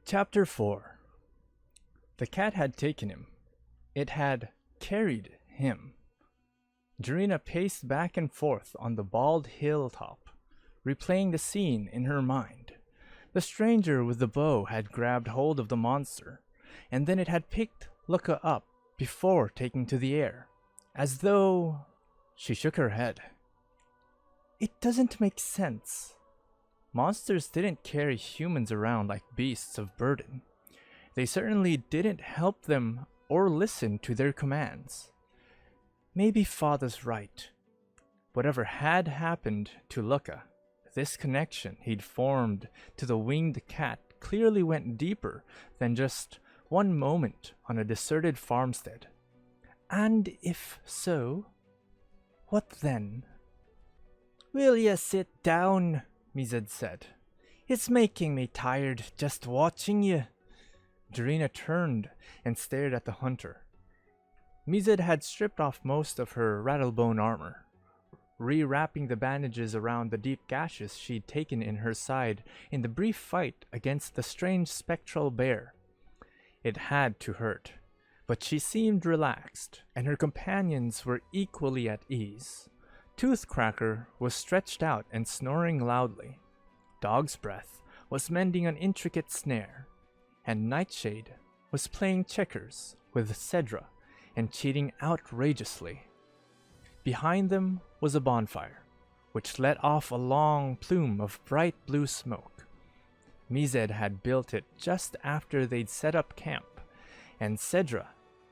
Chapter 4. The cat had taken him. It had carried him. Drannith paced back and forth on the bald hilltop, replaying the scene in her mind. The stranger with the bow had grabbed hold of the monster, and then it had picked Lukka up before taking to the air, as though... She shook her head. It doesn't make sense. Monsters didn't carry humans around like beasts of burden. They certainly didn't help them or listen to their commands. Maybe Father's right. Whatever had happened to Lukka, this connection he'd formed to the winged cat clearly went deeper than just one moment on a deserted farmstead. And if so, what then? "Will you sit down?" Mized said. "It's making me tired just watching you." Drannith turned and stared at the hunter. Mized had stripped off most of her rattlebone armor, rewrapping the bandages around the deep gashes she'd taken in her side in the brief fight against the strange spectral bear. It had to hurt, but she seemed relaxed, and her companions were equally at ease. Toothcracker was stretched out and snoring loudly. Dog's Breath was mending an intricate snare, and Nightshade was playing checkers with Cedra and cheating outrageously. Behind them was a bonfire, which let off a long plume of bright blue smoke. Mized had built it just after they'd set up camp, and Cedra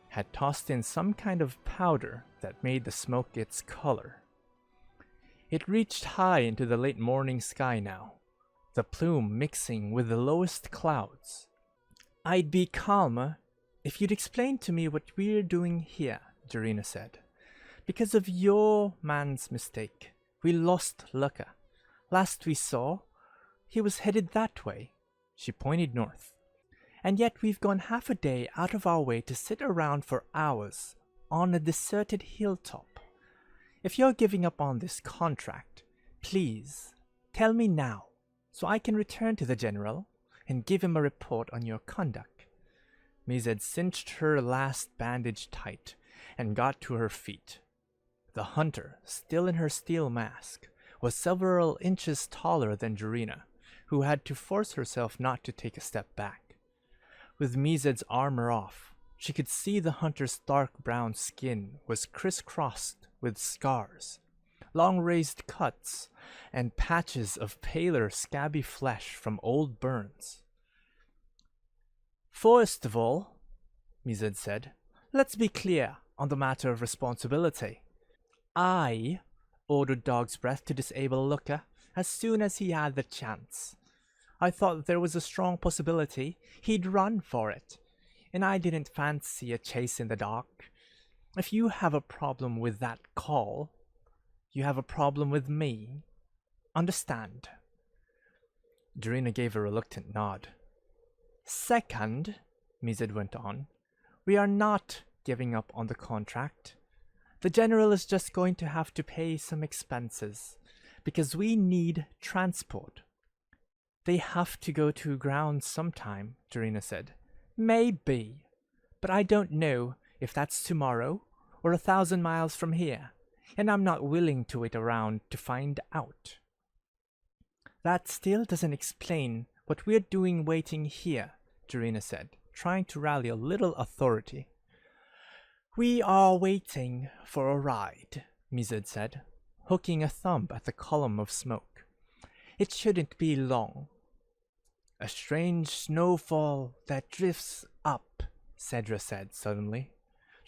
had tossed in some kind of powder that made the smoke its color. It reached high into the late morning sky now, the plume mixing with the lowest clouds. "I'd be calmer if you'd explain to me what we're doing here," Drannith said. "Because of your man's mistake, we lost Lukka. Last we saw, he was headed that way." She pointed north. "And yet we've gone half a day out of our way to sit around for hours on a deserted hilltop. If you're giving up on this contract, please tell me now, so I can return to the General and give him a report on your conduct." Mized cinched her last bandage tight and got to her feet. The hunter, still in her steel mask, was several inches taller than Drannith, who had to force herself not to take a step back. With Mized's armor off, she could see the hunter's dark brown skin was crisscrossed with scars, long raised cuts, and patches of paler scabby flesh from old burns. "First of all," Mized said, "let's be clear on the matter of responsibility. I ordered Dog's Breath to disable Lukka as soon as he had the chance. I thought there was a strong possibility he'd run for it, and I didn't fancy a chase in the dark. If you have a problem with that call, you have a problem with me. Understand?" Drannith gave a reluctant nod. "Second," Mized went on, "we are not giving up on the contract. The General is just going to have to pay some expenses, because we need transport." "They have to go to ground sometime," Drannith said. "Maybe, but I don't know if that's tomorrow or 1,000 miles from here, and I'm not willing to wait around to find out." "That still doesn't explain what we're doing waiting here," Drannith said, trying to rally a little authority. "We are waiting for a ride," Mized said, hooking a thumb at the column of smoke. "It shouldn't be long." "A strange snowfall that drifts up," Cedra said suddenly.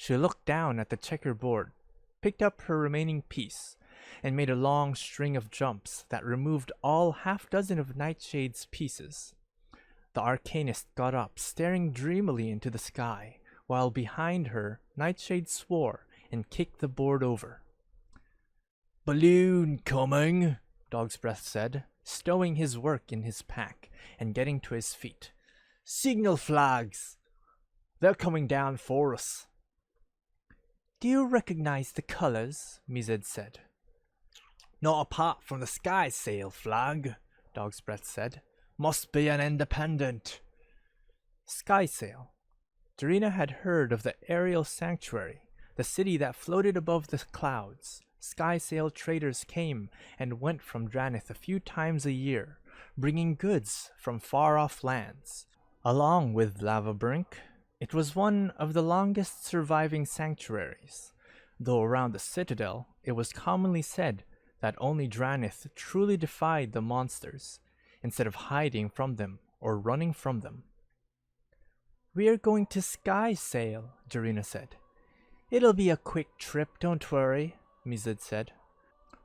She looked down at the checkerboard, picked up her remaining piece, and made a long string of jumps that removed all half-dozen of Nightshade's pieces. The Arcanist got up, staring dreamily into the sky, while behind her, Nightshade swore and kicked the board over. "Balloon coming," Dog's Breath said, stowing his work in his pack and getting to his feet. "Signal flags! They're coming down for us." "Do you recognize the colors?" Mized said. "Not apart from the sky sail flag," Dog's Breath said. "Must be an independent." Skysail. Drina had heard of the aerial sanctuary, the city that floated above the clouds. Skysail traders came and went from Drannith a few times a year, bringing goods from far-off lands. Along with Lavabrink, it was one of the longest surviving sanctuaries, though around the citadel it was commonly said that only Drannith truly defied the monsters, instead of hiding from them or running from them. "We're going to Skysail," Jarina said. "It'll be a quick trip, don't worry," Mizid said.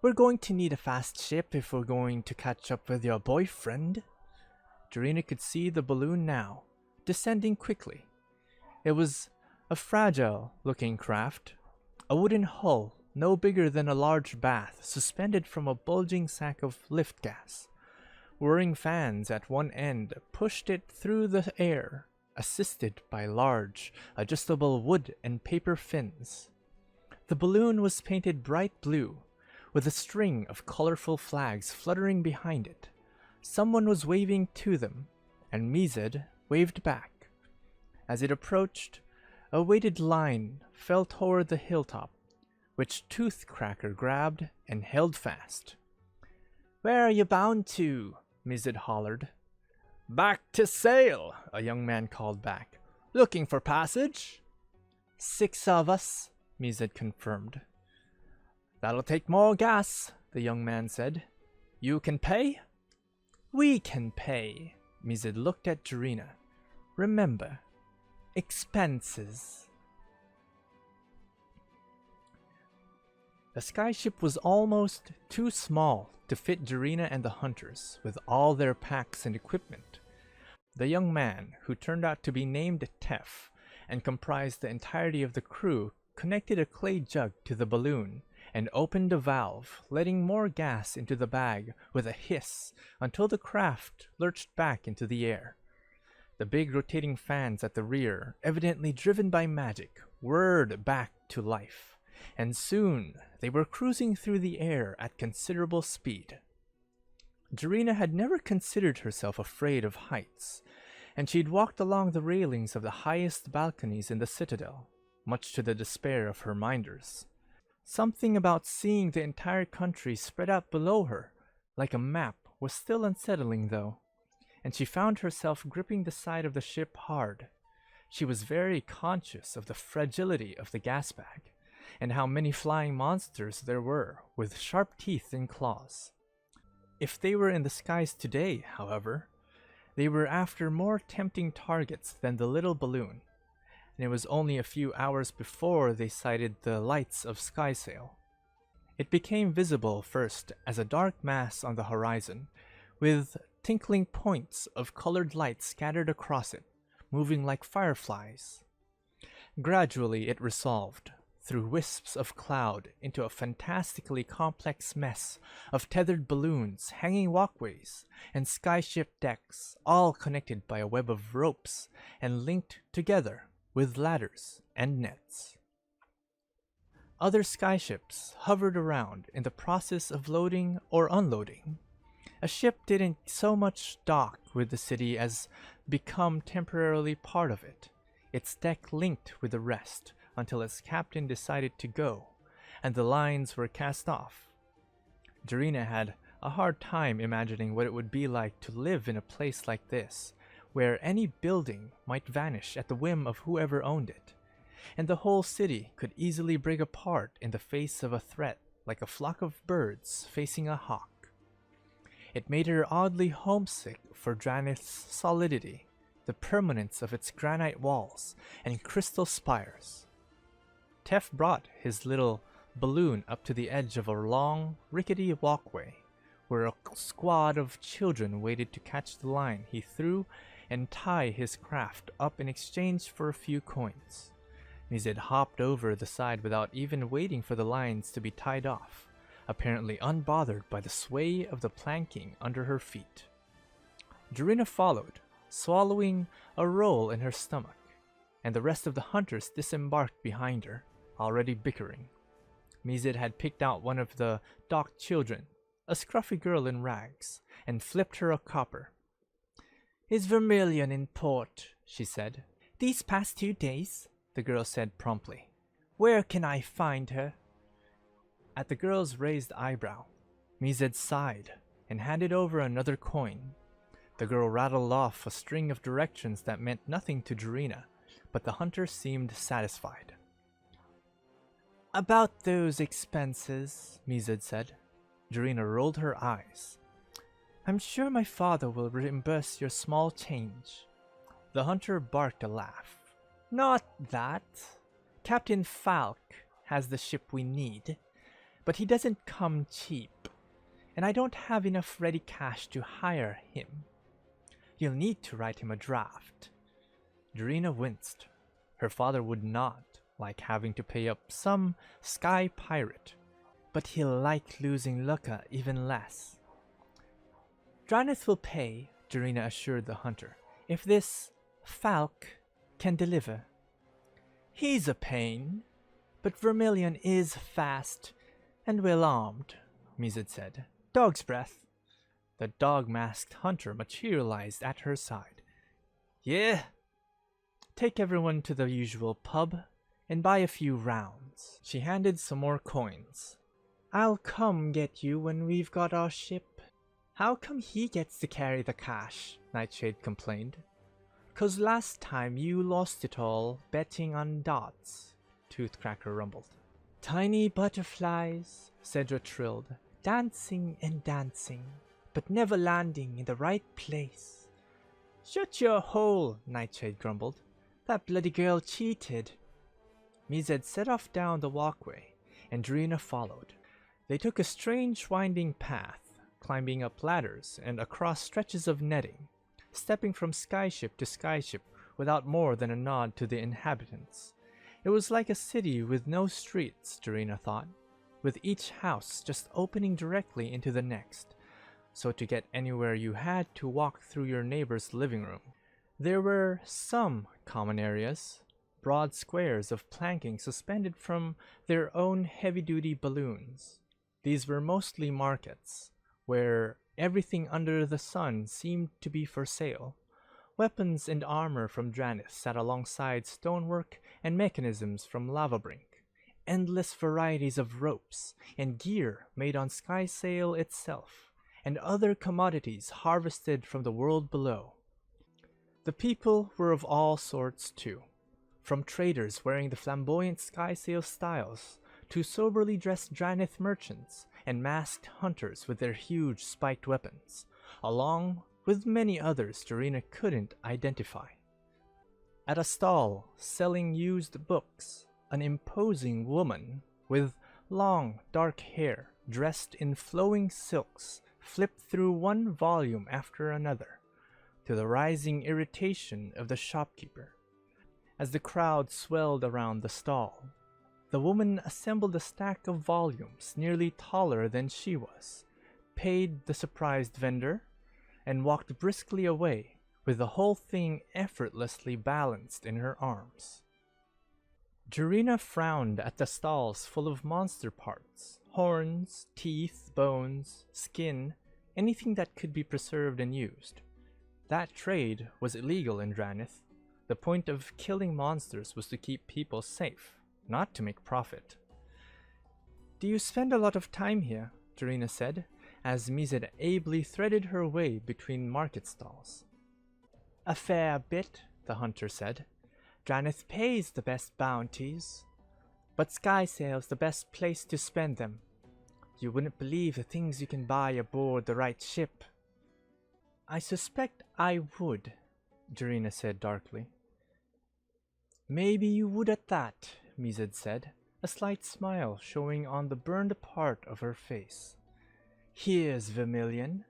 "We're going to need a fast ship if we're going to catch up with your boyfriend." Jarina could see the balloon now, descending quickly. It was a fragile-looking craft, a wooden hull no bigger than a large bath suspended from a bulging sack of lift gas. Whirring fans at one end pushed it through the air, assisted by large, adjustable wood and paper fins. The balloon was painted bright blue, with a string of colorful flags fluttering behind it. Someone was waving to them, and Mizid waved back. As it approached, a weighted line fell toward the hilltop, which Toothcracker grabbed and held fast. "Where are you bound to?" Mizid hollered. "Back to sail," a young man called back. "Looking for passage?" "6 of us," Mizid confirmed. "That'll take more gas," the young man said. "You can pay?" "We can pay." Mizid looked at Jarina. "Remember, expenses." The skyship was almost too small to fit Jarina and the hunters with all their packs and equipment. The young man, who turned out to be named Tef and comprised the entirety of the crew, connected a clay jug to the balloon and opened a valve, letting more gas into the bag with a hiss until the craft lurched back into the air. The big rotating fans at the rear, evidently driven by magic, whirred back to life, and soon they were cruising through the air at considerable speed. Jarina had never considered herself afraid of heights, and she'd walked along the railings of the highest balconies in the citadel, much to the despair of her minders. Something about seeing the entire country spread out below her, like a map, was still unsettling though, and she found herself gripping the side of the ship hard. She was very conscious of the fragility of the gas bag, and how many flying monsters there were, with sharp teeth and claws. If they were in the skies today, however, they were after more tempting targets than the little balloon, and it was only a few hours before they sighted the lights of Skysail. It became visible first as a dark mass on the horizon, with tinkling points of colored light scattered across it, moving like fireflies. Gradually it resolved, through wisps of cloud, into a fantastically complex mess of tethered balloons, hanging walkways, and skyship decks, all connected by a web of ropes and linked together with ladders and nets. Other skyships hovered around in the process of loading or unloading. A ship didn't so much dock with the city as become temporarily part of it, its deck linked with the rest until its captain decided to go, and the lines were cast off. Jarina had a hard time imagining what it would be like to live in a place like this, where any building might vanish at the whim of whoever owned it, and the whole city could easily break apart in the face of a threat like a flock of birds facing a hawk. It made her oddly homesick for Drannith's solidity, the permanence of its granite walls and crystal spires. Tef brought his little balloon up to the edge of a long, rickety walkway, where a squad of children waited to catch the line he threw and tie his craft up in exchange for a few coins. Mizid hopped over the side without even waiting for the lines to be tied off, apparently unbothered by the sway of the planking under her feet. Jarina followed, swallowing a roll in her stomach, and the rest of the hunters disembarked behind her, already bickering. Mizid had picked out one of the docked children, a scruffy girl in rags, and flipped her a copper. "Is vermilion in port?" she said. "These past 2 days," the girl said promptly. "Where can I find her?" At the girl's raised eyebrow, Mized sighed and handed over another coin. The girl rattled off a string of directions that meant nothing to Drannith, but the hunter seemed satisfied. "About those expenses," Mized said. Drannith rolled her eyes. "I'm sure my father will reimburse your small change." The hunter barked a laugh. "Not that. Captain Falk has the ship we need, but he doesn't come cheap, and I don't have enough ready cash to hire him. You'll need to write him a draft." Drannith winced. Her father would not like having to pay up some sky pirate, but he'll like losing Lukka even less. "Drannith will pay," Drannith assured the hunter, "if this Falk can deliver. He's a pain, but Vermilion is fast and well armed," Mized said. "Dog's breath." The dog-masked hunter materialized at her side. "Yeah? Take everyone to the usual pub and buy a few rounds." She handed some more coins. "I'll come get you when we've got our ship." "How come he gets to carry the cash?" Nightshade complained. "'Cause last time you lost it all betting on dots," Toothcracker rumbled. "Tiny butterflies," Cedra trilled, "dancing and dancing, but never landing in the right place." "Shut your hole," Nightshade grumbled. "That bloody girl cheated." Mized set off down the walkway, and Drannith followed. They took a strange winding path, climbing up ladders and across stretches of netting, stepping from skyship to skyship without more than a nod to the inhabitants. It was like a city with no streets, Drannith thought, with each house just opening directly into the next, so to get anywhere you had to walk through your neighbor's living room. There were some common areas, broad squares of planking suspended from their own heavy-duty balloons. These were mostly markets, where everything under the sun seemed to be for sale. Weapons and armor from Drannith sat alongside stonework and mechanisms from Lavabrink. Endless varieties of ropes and gear made on Skysail itself, and other commodities harvested from the world below. The people were of all sorts too, from traders wearing the flamboyant Skysail styles, to soberly dressed Drannith merchants and masked hunters with their huge spiked weapons, along with many others Drannith couldn't identify. At a stall selling used books, an imposing woman with long dark hair dressed in flowing silks flipped through one volume after another, to the rising irritation of the shopkeeper. As the crowd swelled around the stall, the woman assembled a stack of volumes nearly taller than she was, paid the surprised vendor, and walked briskly away with the whole thing effortlessly balanced in her arms. Drannith frowned at the stalls full of monster parts, horns, teeth, bones, skin, anything that could be preserved and used. That trade was illegal in Drannith. The point of killing monsters was to keep people safe, not to make profit. "Do you spend a lot of time here?" Drannith said, as Mized ably threaded her way between market stalls. "A fair bit," the hunter said. "Drannith pays the best bounties, but Skysail's the best place to spend them. You wouldn't believe the things you can buy aboard the right ship." "I suspect I would," Drannith said darkly. "Maybe you would at that," Mized said, a slight smile showing on the burned part of her face. "Here's Vermilion.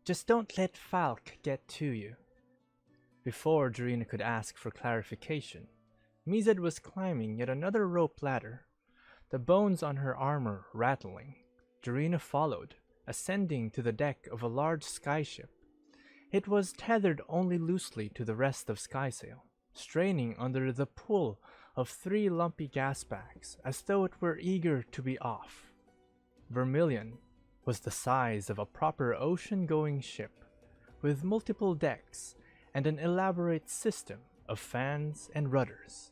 Just don't let Falk get to you." Before Drannith could ask for clarification, Mized was climbing yet another rope ladder, the bones on her armor rattling. Drannith followed, ascending to the deck of a large skyship. It was tethered only loosely to the rest of Skysail, straining under the pull of 3 lumpy gas bags as though it were eager to be off. Vermilion was the size of a proper ocean-going ship, with multiple decks and an elaborate system of fans and rudders.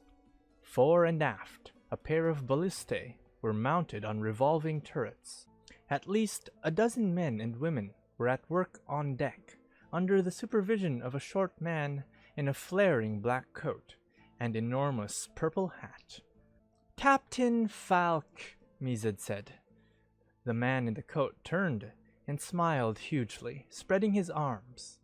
Fore and aft, a pair of ballistae were mounted on revolving turrets. At least a dozen men and women were at work on deck, under the supervision of a short man in a flaring black coat and enormous purple hat. "Captain Falk," Mized said. The man in the coat turned and smiled hugely, spreading his arms.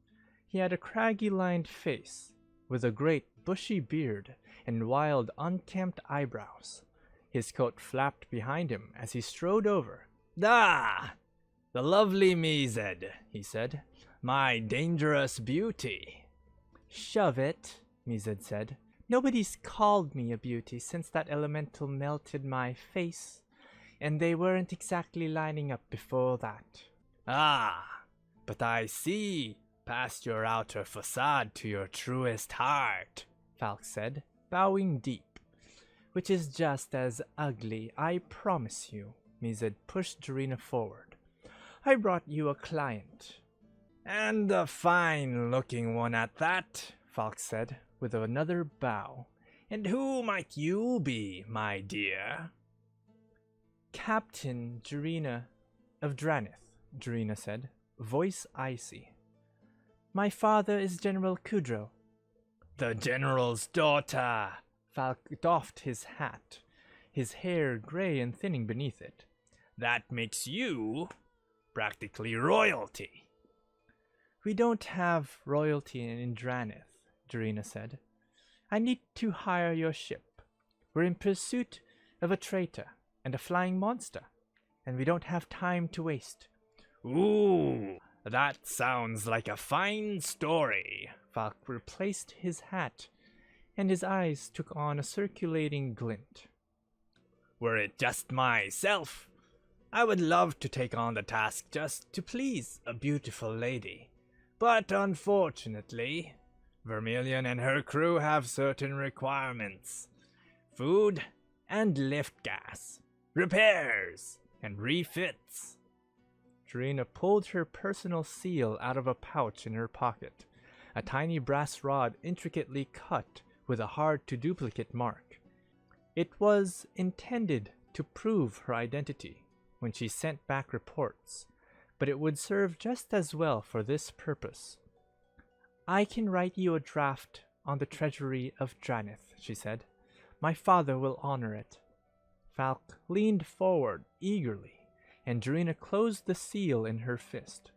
He had a craggy-lined face, with a great bushy beard and wild, unkempt eyebrows. His coat flapped behind him as he strode over. "Ah! The lovely Mized," he said. "My dangerous beauty." "Shove it," Mized said. "Nobody's called me a beauty since that elemental melted my face, and they weren't exactly lining up before that." "Ah, but I see past your outer facade to your truest heart," Falk said, bowing deep. "Which is just as ugly, I promise you." Mized pushed Drannith forward. "I brought you a client." "And a fine-looking one at that," Falk said, with another bow. "And who might you be, my dear?" "Captain Drannith of Drannith," Drannith said, voice icy. "My father is General Kudro." "The General's daughter!" Falk doffed his hat, his hair gray and thinning beneath it. "That makes you practically royalty." "We don't have royalty in Drannith," Drannith said. "I need to hire your ship. We're in pursuit of a traitor and a flying monster, and we don't have time to waste." "Ooh, that sounds like a fine story." Falk replaced his hat, and his eyes took on a circulating glint. "Were it just myself, I would love to take on the task just to please a beautiful lady. But unfortunately, Vermilion and her crew have certain requirements. Food and lift gas, repairs and refits." Drannith pulled her personal seal out of a pouch in her pocket, a tiny brass rod intricately cut with a hard-to-duplicate mark. It was intended to prove her identity when she sent back reports, but it would serve just as well for this purpose. "I can write you a draft on the treasury of Drannith," she said. "My father will honor it." Falk leaned forward eagerly, and Drannith closed the seal in her fist.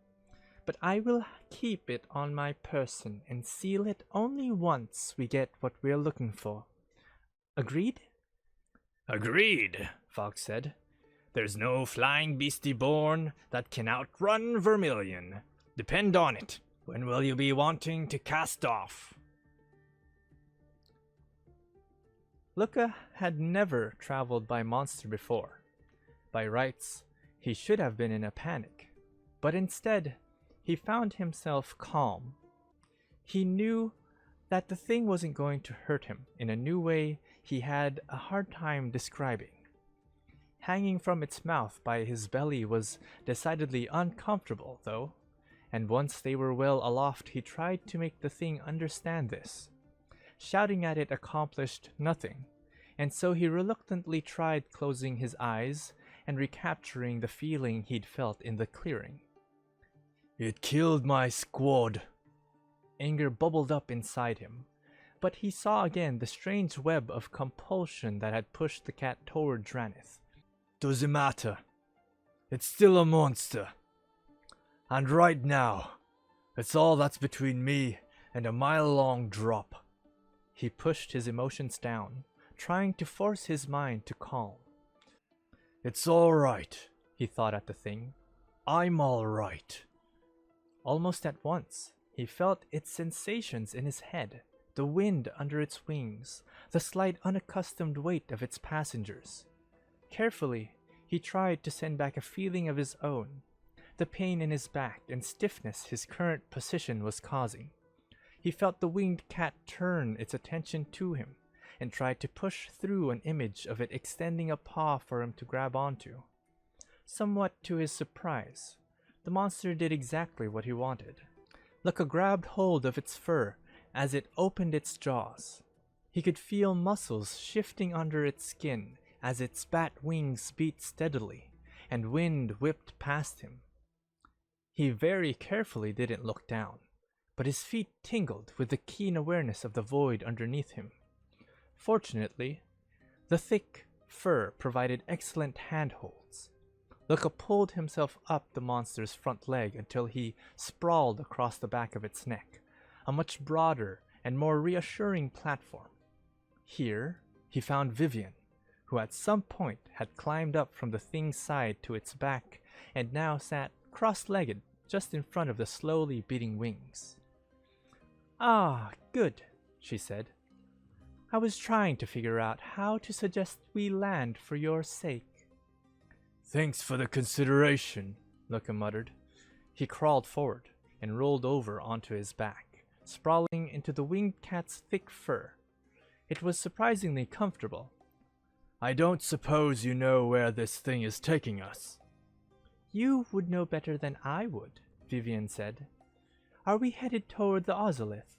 "But I will keep it on my person and seal it only once we get what we're looking for. Agreed?" "Agreed," Falk said. "There's no flying beastie born that can outrun Vermilion. Depend on it. When will you be wanting to cast off?" Luca had never traveled by monster before. By rights, he should have been in a panic, but instead, he found himself calm. He knew that the thing wasn't going to hurt him in a new way he had a hard time describing. Hanging from its mouth by his belly was decidedly uncomfortable, though, and once they were well aloft he tried to make the thing understand this. Shouting at it accomplished nothing, and so he reluctantly tried closing his eyes and recapturing the feeling he'd felt in the clearing. "It killed my squad." Anger bubbled up inside him, but he saw again the strange web of compulsion that had pushed the cat toward Drannith. "Doesn't matter. It's still a monster. And right now, it's all that's between me and a mile-long drop." He pushed his emotions down, trying to force his mind to calm. "It's all right," he thought at the thing. "I'm all right." Almost at once, he felt its sensations in his head, the wind under its wings, the slight unaccustomed weight of its passengers. Carefully, he tried to send back a feeling of his own, the pain in his back and stiffness his current position was causing. He felt the winged cat turn its attention to him, and tried to push through an image of it extending a paw for him to grab onto. Somewhat to his surprise, the monster did exactly what he wanted. Lukka grabbed hold of its fur as it opened its jaws. He could feel muscles shifting under its skin as its bat wings beat steadily, and wind whipped past him. He very carefully didn't look down, but his feet tingled with the keen awareness of the void underneath him. Fortunately, the thick fur provided excellent handholds. Luca pulled himself up the monster's front leg until he sprawled across the back of its neck, a much broader and more reassuring platform. Here, he found Vivien, who at some point had climbed up from the thing's side to its back and now sat cross-legged just in front of the slowly beating wings. "Ah, good," she said. "I was trying to figure out how to suggest we land for your sake." "Thanks for the consideration," Luca muttered. He crawled forward and rolled over onto his back, sprawling into the winged cat's thick fur. It was surprisingly comfortable. "I don't suppose you know where this thing is taking us?" "You would know better than I would," Vivien said. "Are we headed toward the Ozolith?"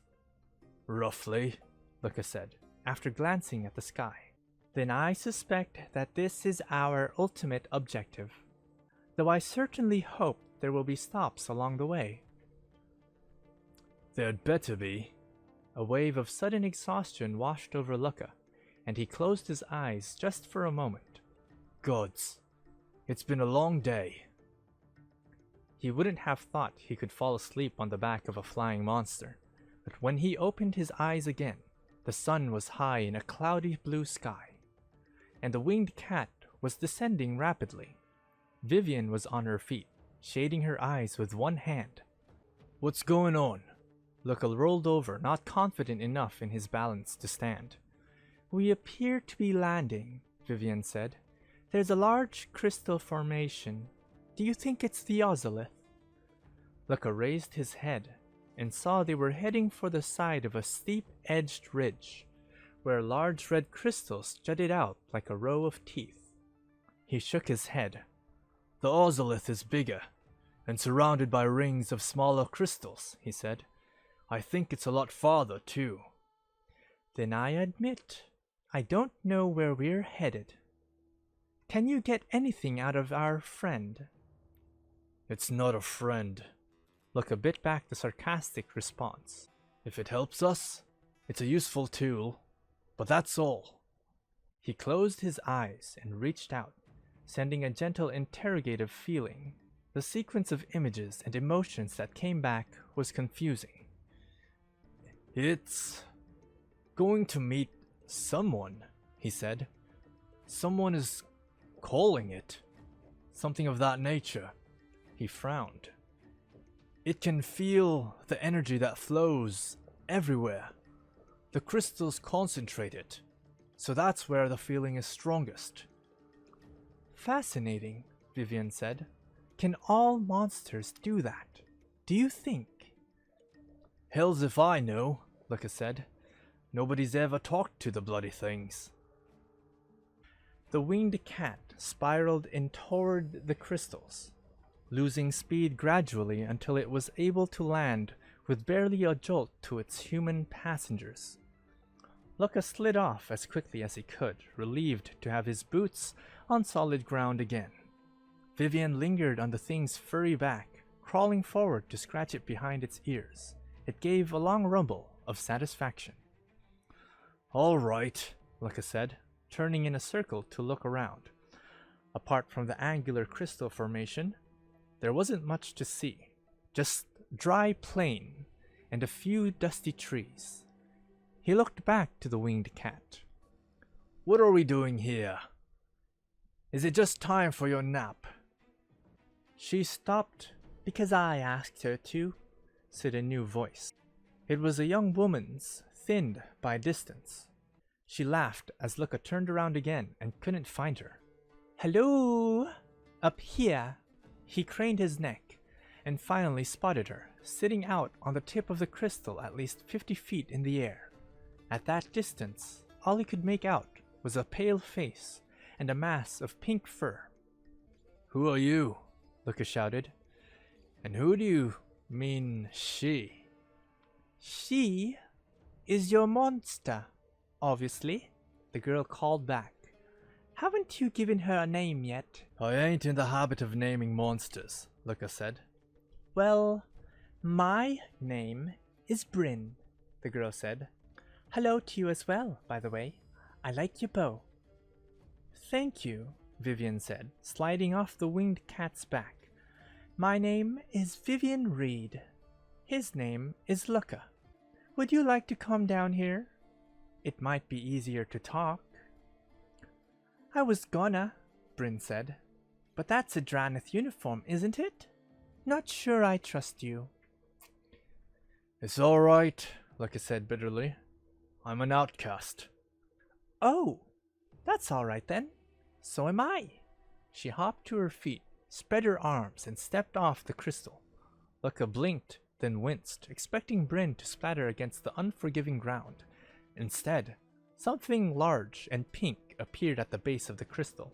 "Roughly," Luca said, after glancing at the sky. "Then I suspect that this is our ultimate objective, though I certainly hope there will be stops along the way." "There'd better be." A wave of sudden exhaustion washed over Luca, and he closed his eyes just for a moment. "Gods, it's been a long day." He wouldn't have thought he could fall asleep on the back of a flying monster, but when he opened his eyes again, the sun was high in a cloudy blue sky, and the winged cat was descending rapidly. Vivien was on her feet, shading her eyes with one hand. "What's going on?" Luca rolled over, not confident enough in his balance to stand. "We appear to be landing," Vivien said. "There's a large crystal formation. Do you think it's the Ozolith?" Luca raised his head and saw they were heading for the side of a steep-edged ridge, where large red crystals jutted out like a row of teeth. He shook his head. "The Ozolith is bigger, and surrounded by rings of smaller crystals," he said. "I think it's a lot farther, too." "Then I admit I don't know where we're headed. Can you get anything out of our friend?" "It's not a friend." Luca bit back the sarcastic response. "If it helps us, it's a useful tool, but that's all." He closed his eyes and reached out, sending a gentle interrogative feeling. The sequence of images and emotions that came back was confusing. "It's going to meet someone," he said. "Someone is calling it. Something of that nature." He frowned. "It can feel the energy that flows everywhere. The crystals concentrate it, so that's where the feeling is strongest." "Fascinating," Vivien said. "Can all monsters do that, do you think?" "Hells if I know," Luca said. "Nobody's ever talked to the bloody things." The winged cat spiraled in toward the crystals, losing speed gradually until it was able to land with barely a jolt to its human passengers. Luca slid off as quickly as he could, relieved to have his boots on solid ground again. Vivien lingered on the thing's furry back, crawling forward to scratch it behind its ears. It gave a long rumble of satisfaction. "All right," Luca said, turning in a circle to look around. Apart from the angular crystal formation, there wasn't much to see, just dry plain and a few dusty trees. He looked back to the winged cat. "What are we doing here? Is it just time for your nap?" "She stopped because I asked her to," said a new voice. It was a young woman's, thinned by distance. She laughed as Luca turned around again and couldn't find her. "Hello? Up here." He craned his neck and finally spotted her, sitting out on the tip of the crystal at least 50 feet in the air. At that distance, all he could make out was a pale face and a mass of pink fur. "Who are you?" Luca shouted. "And who do you mean she?" "She?" is your monster, obviously, the girl called back. Haven't you given her a name yet? I ain't in the habit of naming monsters, Luca said. Well, my name is Bryn, the girl said. Hello to you as well, by the way. I like your bow. Thank you, Vivien said, sliding off the winged cat's back. My name is Vivien Reid. His name is Lukka. Would you like to come down here? It might be easier to talk. I was gonna, Bryn said. But that's a Drannith uniform, isn't it? Not sure I trust you. It's alright, Luca said bitterly. I'm an outcast. Oh, that's alright then. So am I. She hopped to her feet, spread her arms, and stepped off the crystal. Luca blinked, then winced, expecting Bryn to splatter against the unforgiving ground. Instead, something large and pink appeared at the base of the crystal,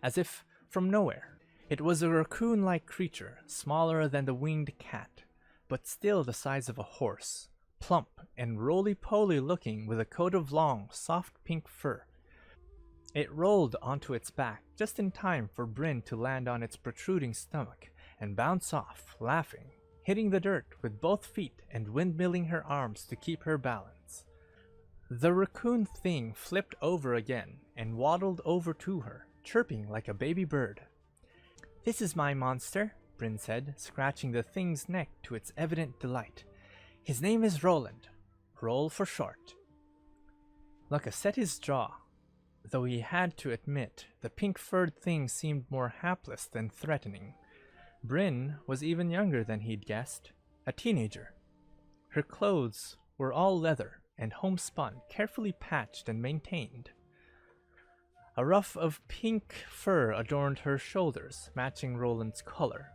as if from nowhere. It was a raccoon-like creature, smaller than the winged cat, but still the size of a horse, plump and roly-poly looking with a coat of long, soft pink fur. It rolled onto its back just in time for Bryn to land on its protruding stomach and bounce off, laughing, hitting the dirt with both feet and windmilling her arms to keep her balance. The raccoon thing flipped over again and waddled over to her, chirping like a baby bird. This is my monster, Bryn said, scratching the thing's neck to its evident delight. His name is Roland. Roll for short. Luca set his jaw, though he had to admit the pink-furred thing seemed more hapless than threatening. Bryn was even younger than he'd guessed, a teenager. Her clothes were all leather and homespun, carefully patched and maintained. A ruff of pink fur adorned her shoulders, matching Roland's color.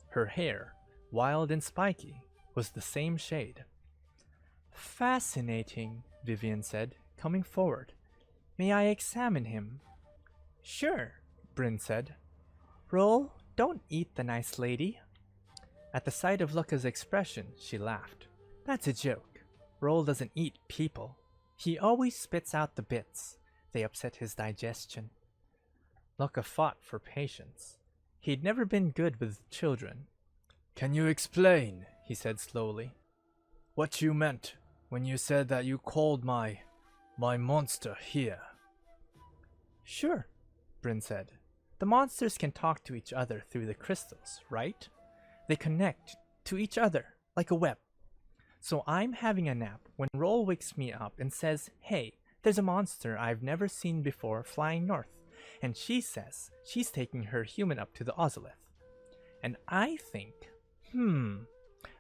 Her hair, wild and spiky, was the same shade. Fascinating, Vivien said, coming forward. May I examine him? Sure, Bryn said. Roll, don't eat the nice lady. At the sight of Lukka's expression, she laughed. That's a joke. Roll doesn't eat people. He always spits out the bits. They upset his digestion. Lukka fought for patience. He'd never been good with children. Can you explain, he said slowly, what you meant when you said that you called my monster here? Sure, Bryn said. The monsters can talk to each other through the crystals, right? They connect to each other like a web. So I'm having a nap when Roll wakes me up and says, hey, there's a monster I've never seen before flying north, and she says she's taking her human up to the Ozolith. And I think,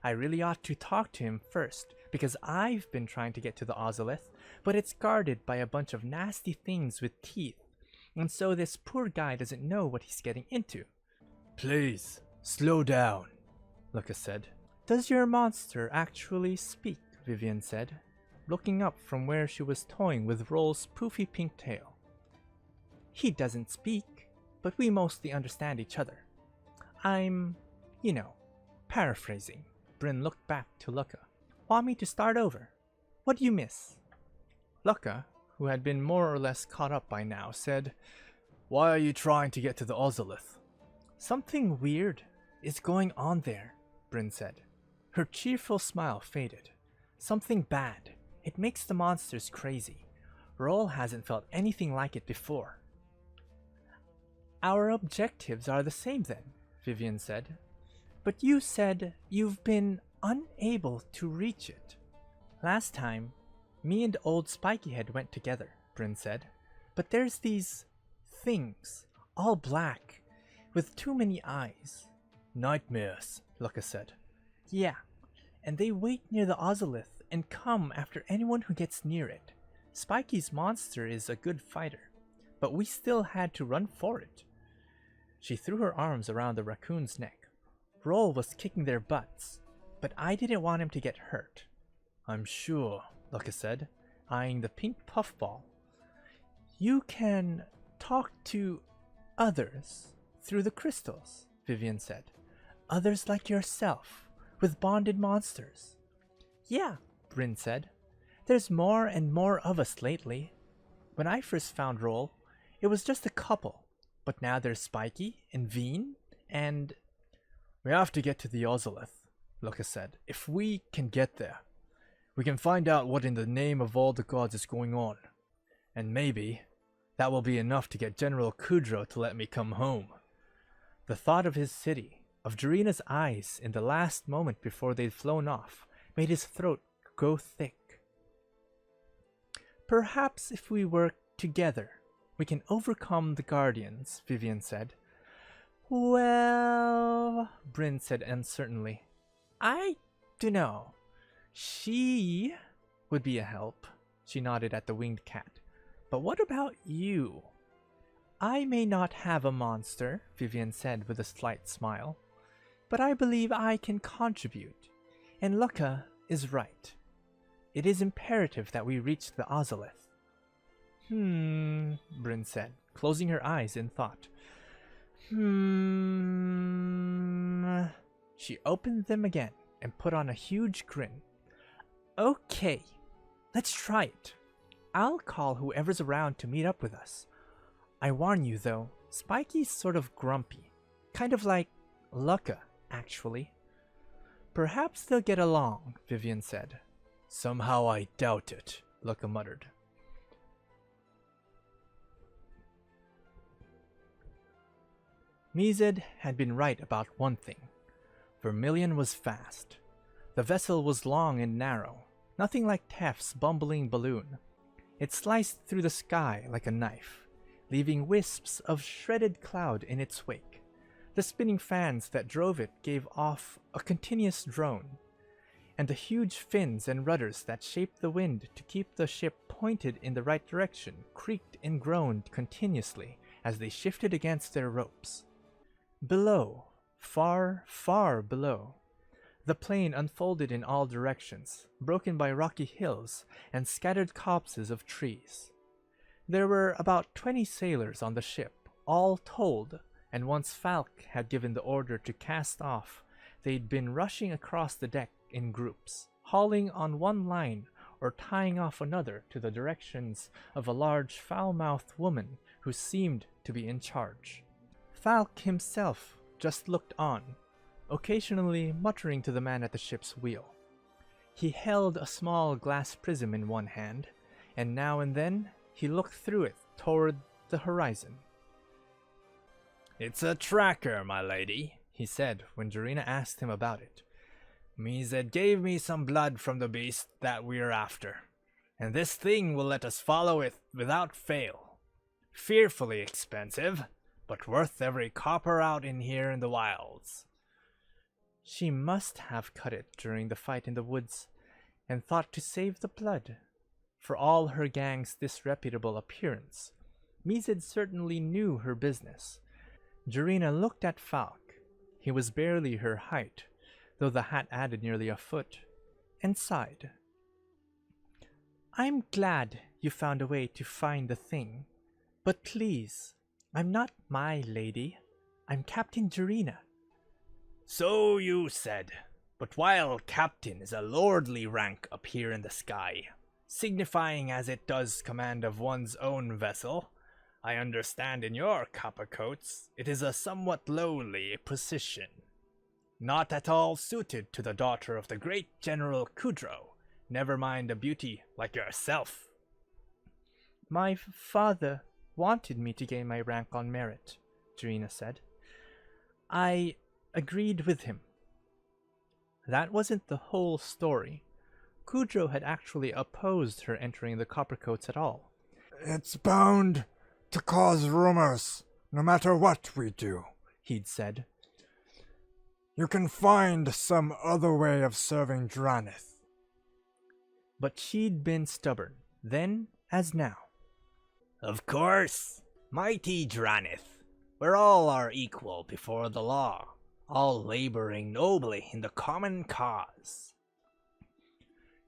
I really ought to talk to him first, because I've been trying to get to the Ozolith, but it's guarded by a bunch of nasty things with teeth, and so this poor guy doesn't know what he's getting into. Please, slow down, Luca said. Does your monster actually speak? Vivien said, looking up from where she was toying with Roll's poofy pink tail. He doesn't speak, but we mostly understand each other. I'm, paraphrasing. Bryn looked back to Lukka. Want me to start over? What do you miss? Lukka, who had been more or less caught up by now, said, Why are you trying to get to the Ozolith? Something weird is going on there, Bryn said. Her cheerful smile faded. Something bad. It makes the monsters crazy. Roll hasn't felt anything like it before. Our objectives are the same then, Vivien said. But you said you've been unable to reach it. Last time, me and old Spikyhead went together, Bryn said. But there's these things, all black, with too many eyes. Nightmares, Lukka said. Yeah, and they wait near the Ozolith and come after anyone who gets near it. Spiky's monster is a good fighter, but we still had to run for it. She threw her arms around the raccoon's neck. Roll was kicking their butts, but I didn't want him to get hurt. I'm sure, Lukka said, eyeing the pink puffball. You can talk to others through the crystals, Vivien said. Others like yourself, with bonded monsters. Yeah, Bryn said. There's more and more of us lately. When I first found Roll, it was just a couple. But now there's Spiky and Veen and... We have to get to the Ozolith, Luca said. If we can get there, we can find out what in the name of all the gods is going on. And maybe that will be enough to get General Kudro to let me come home. The thought of his city, of Darina's eyes in the last moment before they'd flown off, made his throat grow thick. Perhaps if we work together, we can overcome the Guardians, Vivien said. Well, Bryn said uncertainly. I dunno. She would be a help. She nodded at the winged cat. But what about you? I may not have a monster, Vivien said with a slight smile, but I believe I can contribute. And Lukka is right. It is imperative that we reach the Ozolith. Bryn said, closing her eyes in thought. She opened them again and put on a huge grin. Okay, let's try it. I'll call whoever's around to meet up with us. I warn you though, Spiky's sort of grumpy. Kind of like Lukka, actually. Perhaps they'll get along, Vivien said. Somehow I doubt it, Lukka muttered. Mized had been right about one thing. Vermilion was fast. The vessel was long and narrow, nothing like Tef's bumbling balloon. It sliced through the sky like a knife, leaving wisps of shredded cloud in its wake. The spinning fans that drove it gave off a continuous drone, and the huge fins and rudders that shaped the wind to keep the ship pointed in the right direction creaked and groaned continuously as they shifted against their ropes. Below, far, far below, the plain unfolded in all directions, broken by rocky hills and scattered copses of trees. There were about 20 sailors on the ship, all told, and once Falk had given the order to cast off, they'd been rushing across the deck in groups, hauling on one line or tying off another to the directions of a large foul-mouthed woman who seemed to be in charge. Falk himself just looked on, occasionally muttering to the man at the ship's wheel. He held a small glass prism in one hand, and now and then he looked through it toward the horizon. "It's a tracker, my lady," he said when Jarina asked him about it. "Mized gave me some blood from the beast that we're after, and this thing will let us follow it without fail. Fearfully expensive, but worth every copper out in here in the wilds." She must have cut it during the fight in the woods, and thought to save the blood. For all her gang's disreputable appearance, Mized certainly knew her business. Jarina looked at Falk. He was barely her height, though the hat added nearly a foot, and sighed. "I'm glad you found a way to find the thing, but please, I'm not my lady. I'm Captain Jarina." "So you said, but while captain is a lordly rank up here in the sky, signifying as it does command of one's own vessel, I understand in your Coppercoats it is a somewhat lowly position. Not at all suited to the daughter of the great General Kudro, never mind a beauty like yourself." "My father wanted me to gain my rank on merit," Jarina said. "I agreed with him." That wasn't the whole story. Kudro had actually opposed her entering the Coppercoats at all. "It's bound to cause rumors, no matter what we do," he'd said. "You can find some other way of serving Drannith." But she'd been stubborn, then as now. "Of course, mighty Drannith, where all are equal before the law, all laboring nobly in the common cause."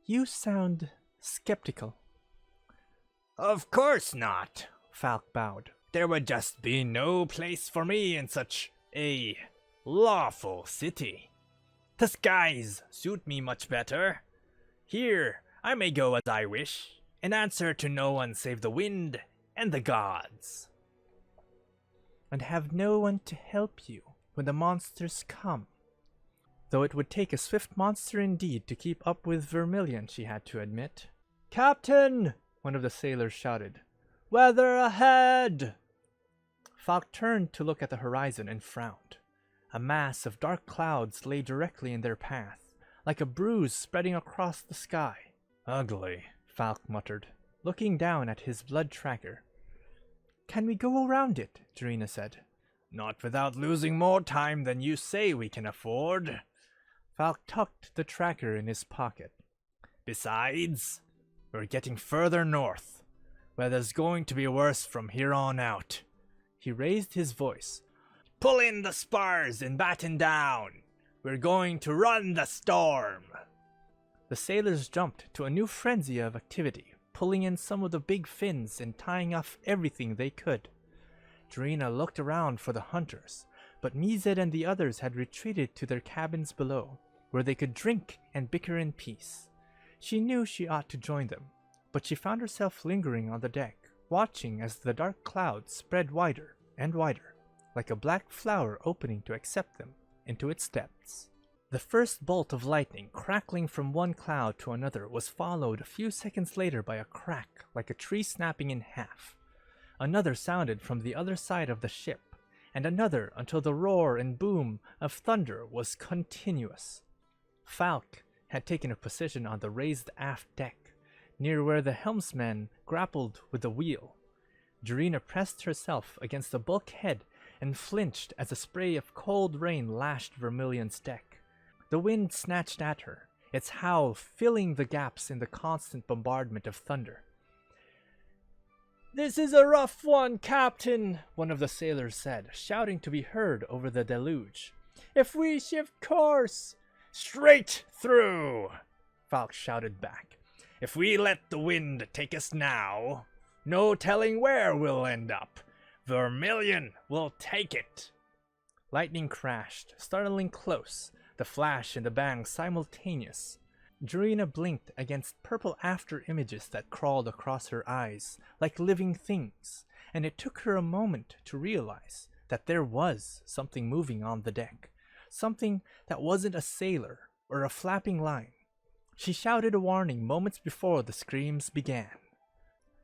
"You sound skeptical." "Of course not," Falk bowed. "There would just be no place for me in such a lawful city. The skies suit me much better. Here, I may go as I wish, in answer to no one save the wind and the gods. And have no one to help you when the monsters come. Though it would take a swift monster indeed to keep up with Vermilion, she had to admit. "Captain!" one of the sailors shouted. "Weather ahead!" Falk turned to look at the horizon and frowned. A mass of dark clouds lay directly in their path, like a bruise spreading across the sky. Ugly, Falk muttered, looking down at his blood tracker. "Can we go around it?" Drannith said. Not without losing more time than you say we can afford. Falk tucked the tracker in his pocket. Besides, we're getting further north. Weather's going to be worse from here on out. He raised his voice. Pull in the spars and batten down. We're going to run the storm. The sailors jumped to a new frenzy of activity, pulling in some of the big fins and tying off everything they could. Drannith looked around for the hunters, but Mized and the others had retreated to their cabins below, where they could drink and bicker in peace. She knew she ought to join them, but she found herself lingering on the deck, watching as the dark clouds spread wider and wider, like a black flower opening to accept them into its depths. The first bolt of lightning crackling from one cloud to another was followed a few seconds later by a crack like a tree snapping in half. Another sounded from the other side of the ship, and another until the roar and boom of thunder was continuous. Falk had taken a position on the raised aft deck, near where the helmsman grappled with the wheel. Drannith pressed herself against the bulkhead and flinched as a spray of cold rain lashed Vermilion's deck. The wind snatched at her, its howl filling the gaps in the constant bombardment of thunder. "This is a rough one, Captain," one of the sailors said, shouting to be heard over the deluge. "If we shift course—" "Straight through!" Falk shouted back. "If we let the wind take us now, no telling where we'll end up. Vermilion will take it." Lightning crashed, startling close, the flash and the bang simultaneous. Drannith blinked against purple after images that crawled across her eyes like living things, and it took her a moment to realize that there was something moving on the deck, something that wasn't a sailor or a flapping line. She shouted a warning moments before the screams began.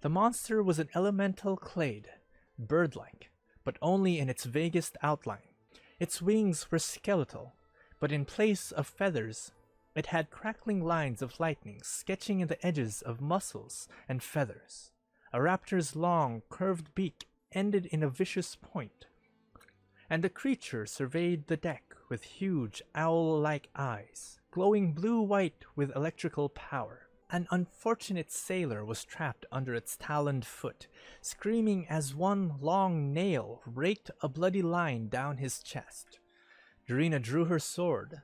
The monster was an elemental clade, bird-like, but only in its vaguest outline. Its wings were skeletal, but in place of feathers, it had crackling lines of lightning sketching in the edges of muscles and feathers. A raptor's long, curved beak ended in a vicious point, and the creature surveyed the deck with huge, owl-like eyes, glowing blue-white with electrical power. An unfortunate sailor was trapped under its taloned foot, screaming as one long nail raked a bloody line down his chest. Drannith drew her sword,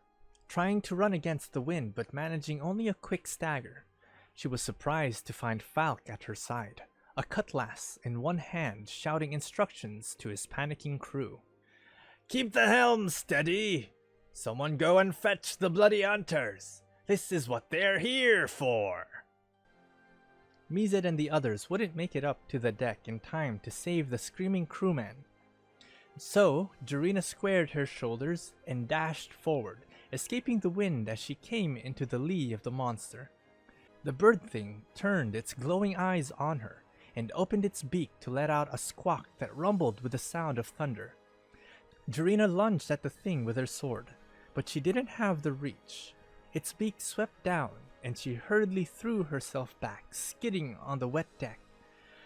trying to run against the wind but managing only a quick stagger. She was surprised to find Falk at her side, a cutlass in one hand, shouting instructions to his panicking crew. "Keep the helm steady! Someone go and fetch the bloody hunters! This is what they're here for!" Mized and the others wouldn't make it up to the deck in time to save the screaming crewman. So, Drannith squared her shoulders and dashed forward, escaping the wind as she came into the lee of the monster. The bird thing turned its glowing eyes on her and opened its beak to let out a squawk that rumbled with the sound of thunder. Drannith lunged at the thing with her sword, but she didn't have the reach. Its beak swept down, and she hurriedly threw herself back, skidding on the wet deck.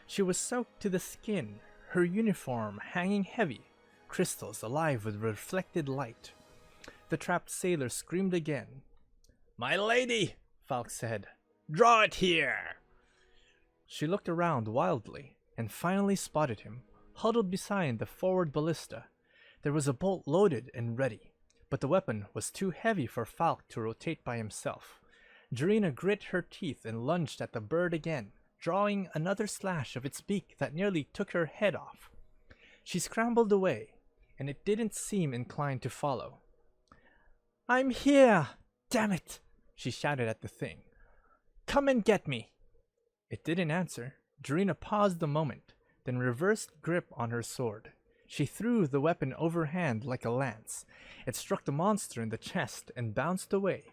She was soaked to the skin, her uniform hanging heavy, crystals alive with reflected light. The trapped sailor screamed again. "My lady," Falk said. "Draw it here!" She looked around wildly, and finally spotted him, huddled beside the forward ballista. There was a bolt loaded and ready, but the weapon was too heavy for Falk to rotate by himself. Drannith grit her teeth and lunged at the bird again, drawing another slash of its beak that nearly took her head off. She scrambled away, and it didn't seem inclined to follow. "I'm here! Damn it!" she shouted at the thing. Come and get me! It didn't answer. Drannith paused a moment, then reversed grip on her sword. She threw the weapon overhand like a lance. It struck the monster in the chest and bounced away.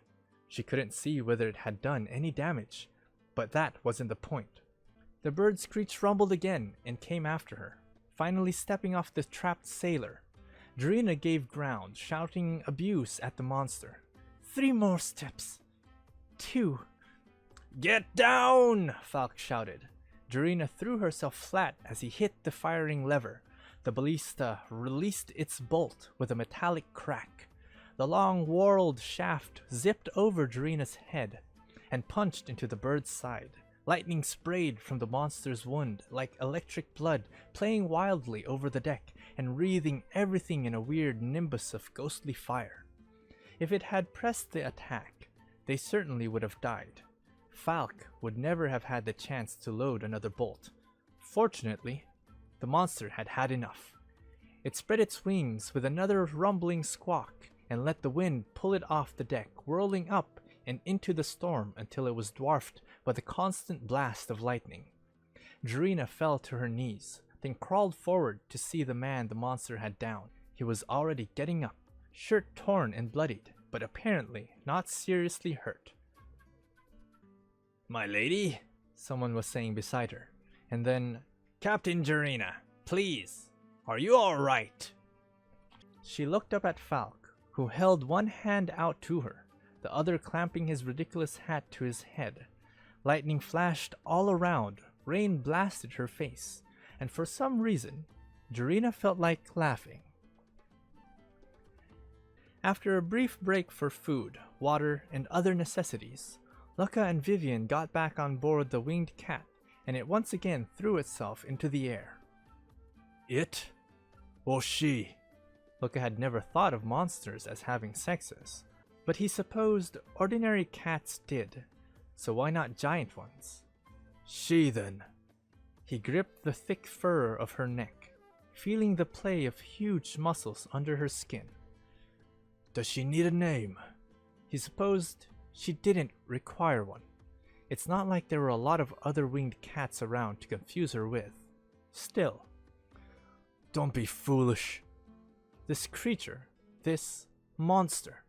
She couldn't see whether it had done any damage, but that wasn't the point. The bird screech rumbled again and came after her, finally stepping off the trapped sailor. Drannith gave ground, shouting abuse at the monster. 3 more steps. 2. Get down! Falk shouted. Drannith threw herself flat as he hit the firing lever. The ballista released its bolt with a metallic crack. The long whorled shaft zipped over Drannith's head and punched into the bird's side. Lightning sprayed from the monster's wound like electric blood, playing wildly over the deck and wreathing everything in a weird nimbus of ghostly fire. If it had pressed the attack, they certainly would have died. Falk would never have had the chance to load another bolt. Fortunately, the monster had had enough. It spread its wings with another rumbling squawk and let the wind pull it off the deck, whirling up and into the storm until it was dwarfed by the constant blast of lightning. Drannith fell to her knees, then crawled forward to see the man the monster had downed. He was already getting up, shirt torn and bloodied, but apparently not seriously hurt. My lady? Someone was saying beside her, and then, Captain Drannith, please, are you alright? She looked up at Falk, who held one hand out to her, the other clamping his ridiculous hat to his head. Lightning flashed all around, rain blasted her face, and for some reason, Drannith felt like laughing. After a brief break for food, water, and other necessities, Lukka and Vivien got back on board the winged cat, and it once again threw itself into the air. It? Or she? Lukka had never thought of monsters as having sexes, but he supposed ordinary cats did, so why not giant ones? She then. He gripped the thick fur of her neck, feeling the play of huge muscles under her skin. Does she need a name? He supposed she didn't require one. It's not like there were a lot of other winged cats around to confuse her with. Still. Don't be foolish. This creature, this monster,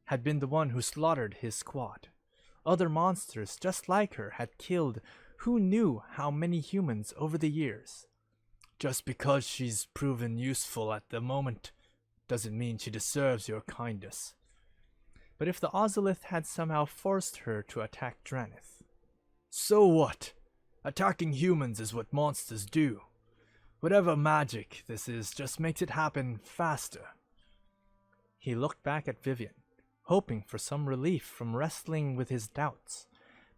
had been the one who slaughtered his squad. Other monsters just like her had killed who knew how many humans over the years. Just because she's proven useful at the moment doesn't mean she deserves your kindness. But if the Ozolith had somehow forced her to attack Drannith? So what? Attacking humans is what monsters do. Whatever magic this is just makes it happen faster. He looked back at Vivien, hoping for some relief from wrestling with his doubts,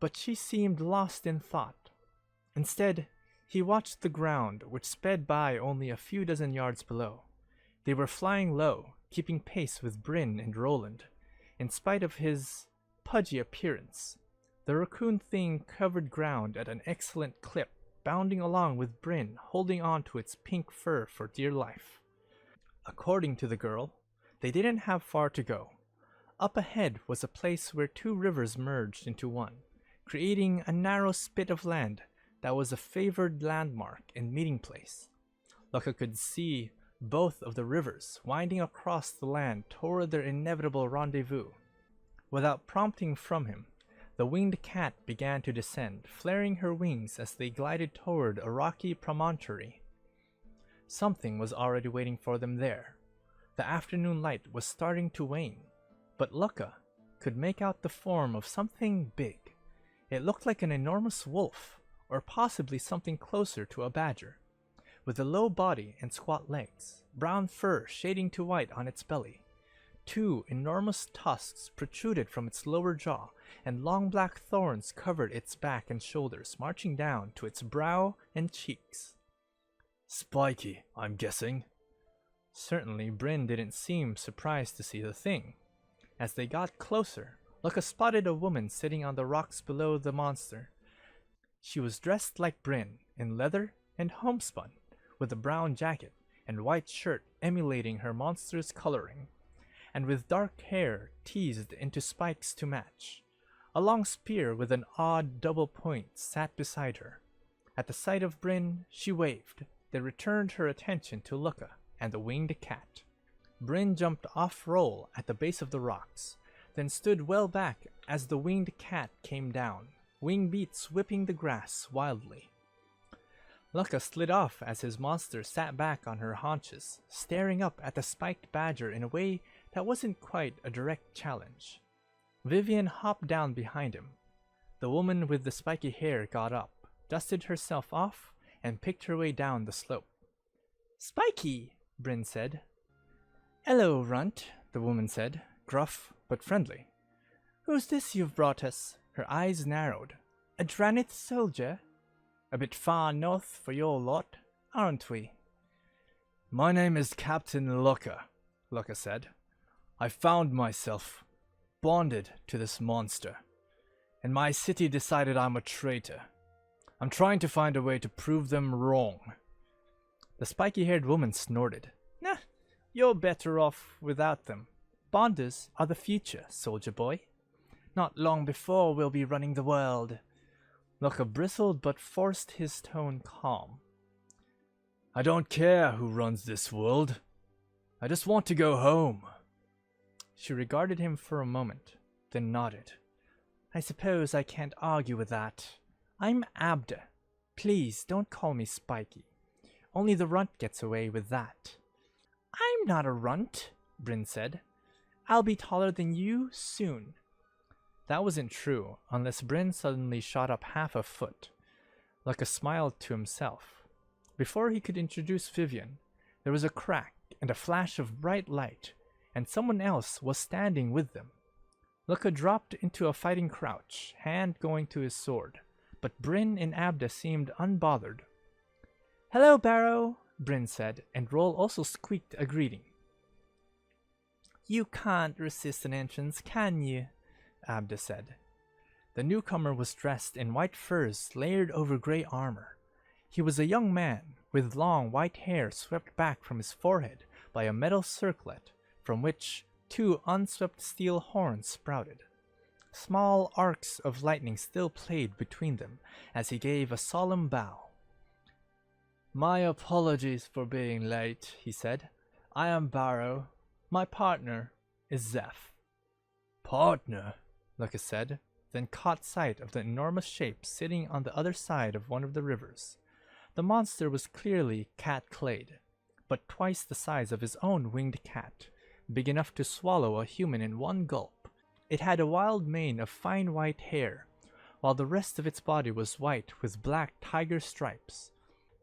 but she seemed lost in thought. Instead, he watched the ground, which sped by only a few dozen yards below. They were flying low, keeping pace with Bryn and Roland. In spite of his pudgy appearance, the raccoon thing covered ground at an excellent clip, bounding along with Bryn holding on to its pink fur for dear life. According to the girl, they didn't have far to go. Up ahead was a place where 2 rivers merged into one, creating a narrow spit of land that was a favored landmark and meeting place. Lukka could see both of the rivers winding across the land toward their inevitable rendezvous. Without prompting from him, the winged cat began to descend, flaring her wings as they glided toward a rocky promontory. Something was already waiting for them there. The afternoon light was starting to wane, but Lukka could make out the form of something big. It looked like an enormous wolf, or possibly something closer to a badger. With a low body and squat legs, brown fur shading to white on its belly. 2 enormous tusks protruded from its lower jaw, and long black thorns covered its back and shoulders, marching down to its brow and cheeks. Spiky, I'm guessing. Certainly, Bryn didn't seem surprised to see the thing. As they got closer, Lukka spotted a woman sitting on the rocks below the monster. She was dressed like Bryn, in leather and homespun, with a brown jacket and white shirt emulating her monster's coloring, and with dark hair teased into spikes to match. A long spear with an odd double point sat beside her. At the sight of Bryn, she waved, then returned her attention to Lukka and the winged cat. Bryn jumped off-roll at the base of the rocks, then stood well back as the winged cat came down, wing beats whipping the grass wildly. Lukka slid off as his monster sat back on her haunches, staring up at the spiked badger in a way that wasn't quite a direct challenge. Vivien hopped down behind him. The woman with the spiky hair got up, dusted herself off, and picked her way down the slope. "Spiky," Bryn said. "Hello, Runt," the woman said, gruff but friendly. "Who's this you've brought us?" Her eyes narrowed. "A Drannith soldier? A bit far north for your lot, aren't we?" "My name is Captain Lukka," Lukka said. "I found myself bonded to this monster, and my city decided I'm a traitor. I'm trying to find a way to prove them wrong." The spiky-haired woman snorted. "Nah, you're better off without them. Bonders are the future, soldier boy. Not long before we'll be running the world." Lukka bristled but forced his tone calm. "I don't care who runs this world. I just want to go home." She regarded him for a moment, then nodded. "I suppose I can't argue with that. I'm Abda. Please don't call me Spiky. Only the runt gets away with that." "I'm not a runt," Bryn said. "I'll be taller than you soon." That wasn't true, unless Bryn suddenly shot up half a foot. Lukka smiled to himself. Before he could introduce Vivien, there was a crack and a flash of bright light, and someone else was standing with them. Lukka dropped into a fighting crouch, hand going to his sword, but Bryn and Abda seemed unbothered. "Hello, Barrow," Bryn said, and Roll also squeaked a greeting. "You can't resist an entrance, can you?" Abda said. The newcomer was dressed in white furs layered over grey armor. He was a young man, with long white hair swept back from his forehead by a metal circlet, from which 2 unswept steel horns sprouted. Small arcs of lightning still played between them as he gave a solemn bow. "My apologies for being late," he said. "I am Barrow. My partner is Zeph." "Partner?" Lukka said, then caught sight of the enormous shape sitting on the other side of one of the rivers. The monster was clearly cat-clade, but twice the size of his own winged cat, big enough to swallow a human in one gulp. It had a wild mane of fine white hair, while the rest of its body was white with black tiger stripes.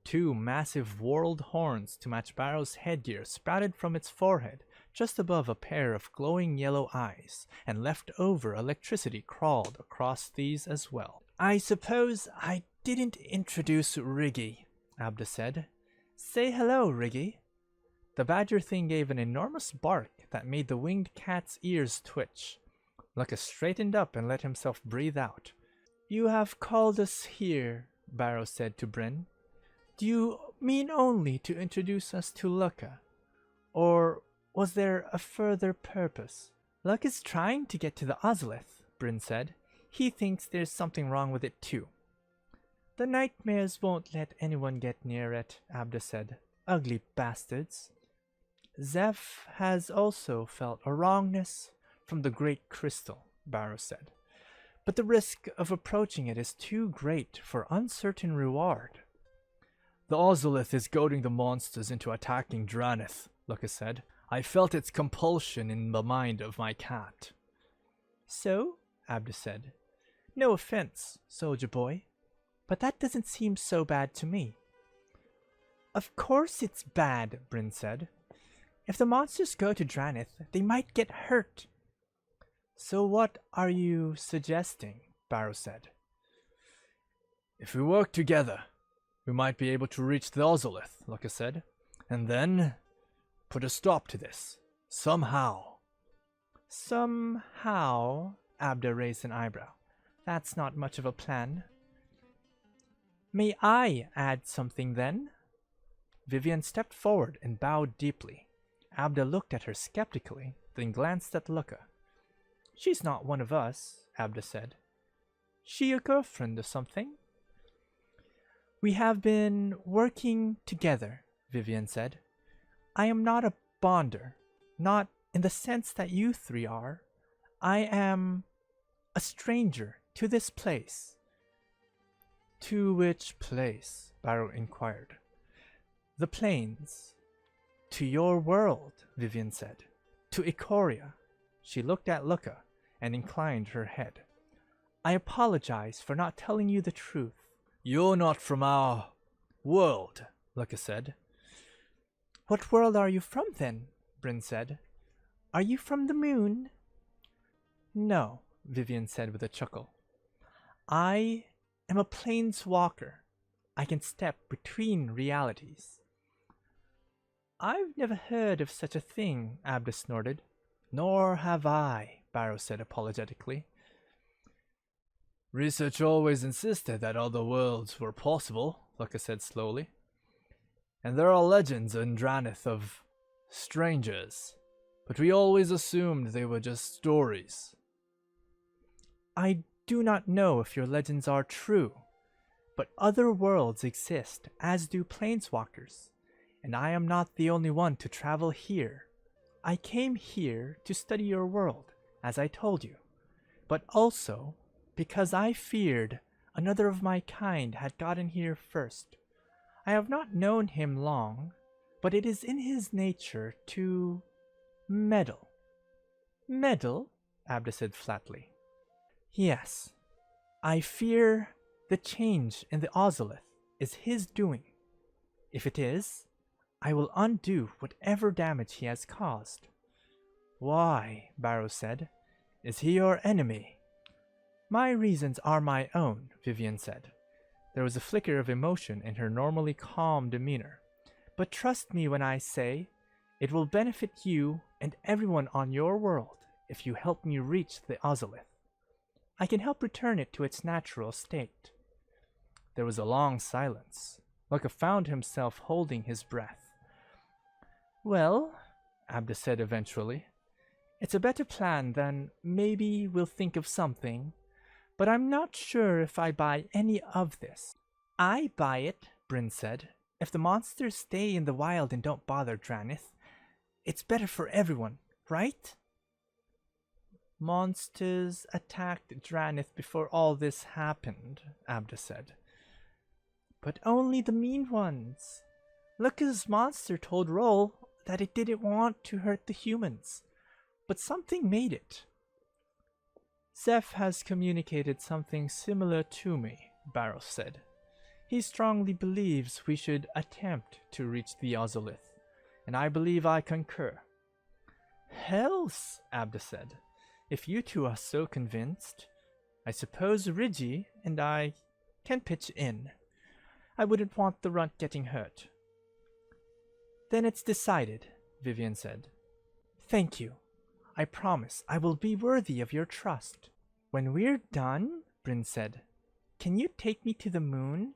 2 massive whorled horns to match Barrow's headgear sprouted from its forehead, just above a pair of glowing yellow eyes, and leftover electricity crawled across these as well. "I suppose I didn't introduce Riggy," Abda said. "Say hello, Riggy." The badger thing gave an enormous bark that made the winged cat's ears twitch. Lukka straightened up and let himself breathe out. "You have called us here," Barrow said to Bryn. "Do you mean only to introduce us to Lukka? Or was there a further purpose?" "Lukka's trying to get to the Ozolith," Bryn said. "He thinks there's something wrong with it too." "The nightmares won't let anyone get near it," Abda said. "Ugly bastards." "Zeph has also felt a wrongness from the Great Crystal," Barrow said. "But the risk of approaching it is too great for uncertain reward." "The Ozolith is goading the monsters into attacking Drannith," Luca said. "I felt its compulsion in the mind of my cat." "So?" Abda said. "No offense, soldier boy, but that doesn't seem so bad to me." "Of course it's bad," Bryn said. "If the monsters go to Drannith, they might get hurt." "So what are you suggesting?" Barrow said. "If we work together, we might be able to reach the Ozolith," Luca said, "and then put a stop to this. Somehow." "Somehow?" Abda raised an eyebrow. "That's not much of a plan." "May I add something then?" Vivien stepped forward and bowed deeply. Abda looked at her skeptically, then glanced at Lukka. "She's not one of us," Abda said. She your girlfriend or something? We have been working together, Vivien said. I am not a bonder, not in the sense that you three are. I am a stranger to this place. To which place? Barrow inquired. The plains. To your world, Vivien said. To Ikoria. She looked at Luca and inclined her head. I apologize for not telling you the truth. You're not from our world, Luca said. What world are you from then? Bryn said. Are you from the moon? No, Vivien said with a chuckle. I am a planeswalker. I can step between realities. I've never heard of such a thing, Abda snorted. Nor have I, Barrow said apologetically. Research always insisted that other worlds were possible, Luca said slowly. And there are legends in Drannith of strangers, but we always assumed they were just stories. I do not know if your legends are true, but other worlds exist, as do planeswalkers, and I am not the only one to travel here. I came here to study your world, as I told you, but also because I feared another of my kind had gotten here first. I have not known him long, but it is in his nature to meddle. Meddle? Abda said flatly. Yes, I fear the change in the Ozolith is his doing. If it is, I will undo whatever damage he has caused. Why, Barrow said, is he your enemy? My reasons are my own, Vivien said. There was a flicker of emotion in her normally calm demeanor. But trust me when I say, it will benefit you and everyone on your world if you help me reach the Ozolith. I can help return it to its natural state. There was a long silence. Luca found himself holding his breath. Well, Abda said eventually, it's a better plan than maybe we'll think of something, but I'm not sure if I buy any of this. I buy it, Bryn said. If the monsters stay in the wild and don't bother Drannith, it's better for everyone, right? Monsters attacked Drannith before all this happened, Abda said. But only the mean ones. Lukka's monster told Roll that it didn't want to hurt the humans, but something made it. Zeph has communicated something similar to me, Barrow said. He strongly believes we should attempt to reach the Ozolith, and I believe I concur. Hells, Abda said. If you two are so convinced, I suppose Ridgie and I can pitch in. I wouldn't want the runt getting hurt. Then it's decided, Vivien said. Thank you. I promise I will be worthy of your trust. When we're done, Bryn said, can you take me to the moon?